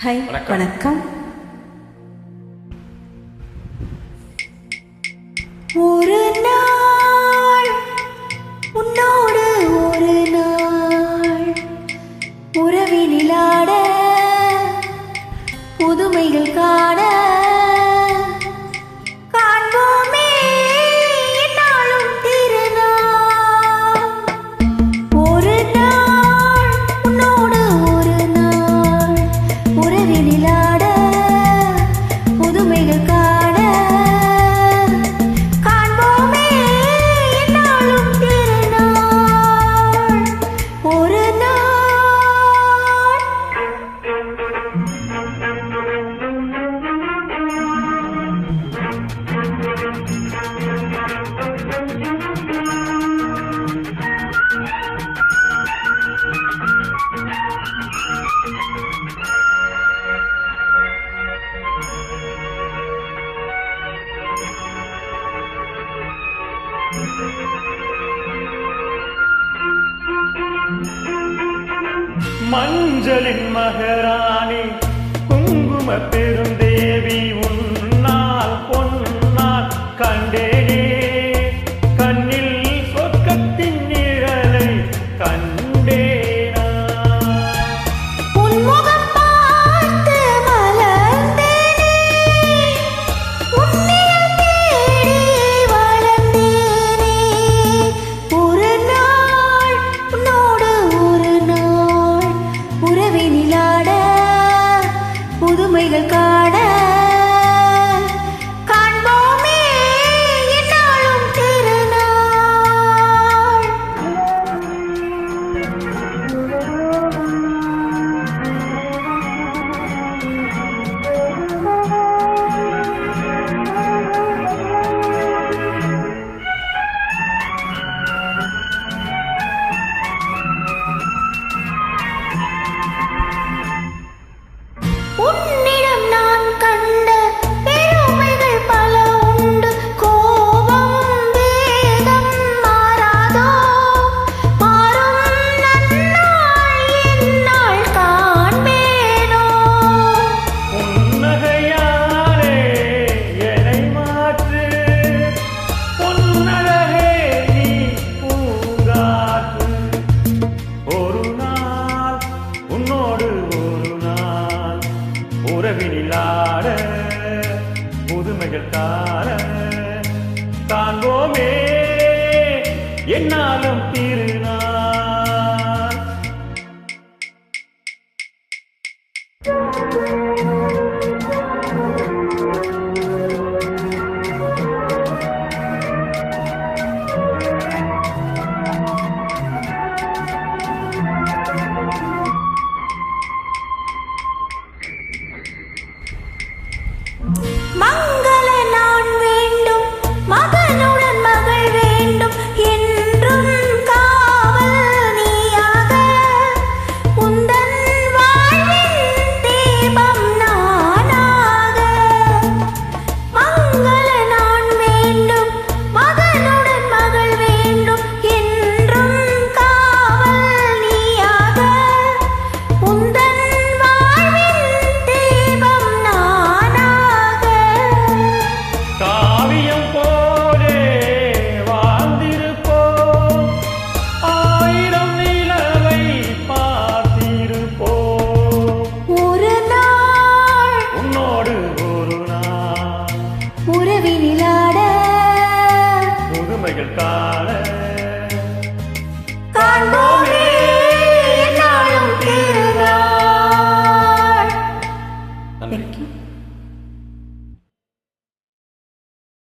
Hi, வணக்கம். ஒரு நாள் உன்னோடு ஒரு நாள் உறவினிலாட புதுமைகள் காண காண்போமே நாளும் திருநாள். ஒரு நாள் உன்னோடு ஒரு நாள் உறவினிலாட புதுமைகள் காண காண்போமே நாளும் திருநாள். ஒரு நாள் மஞ்சளின் மகராணி குங்கும பெருந்தேவி உன்னால் பொன்னால் கண்டேனே கண்ணில் சொர்க்கத்தின் நிழலை கண்டேனா. உன்முகம் பார்த்து மலர்ந்தேனே, உன்னிடம் தேடி வளர்ந்தேனே. ஒரு நாள் உன்னோடு ஒரு நாள் உறவினிலாட புதுமைகள் காண காண்போமே என்னாலும் திருநாள். உன்னிடம் நான் கண்ட பெருமைகள் பல உண்டு. கோபம் வேகம் மாறாதோ, மாறும் நன்னாள் எந்நாள் காண்பேனோ. புன்னகையாலே என்னை மாற்று பொன்னழகே நீ பூங்காற்று. ஒரு நாள் உன்னோடு ஒரு நாள் உறவினிலாட புதுமைகள் காண காண்போமே என்னாலும் திருநாள். மங்கள நான் வேண்டும், மகனுடன் மகள் வேண்டும், என்றும் காவல் நீயாக. உந்தன் வாழ்வின் தீபம் நானாக. மங்கள நான் வேண்டும், மகனுடன் மகள் வேண்டும், என்றும் காவல் நீயாக. உந்தன் வாழ்வின் தீபம் நானாக. காவியம் போலே வாழ்ந்திருப்போம், ஆயிரம் நிலவை பார்த்திருப்போம். ஒரு நாள் உன்னோடு ஒரு நாள் உறவினிலாட புதுமைகள் காண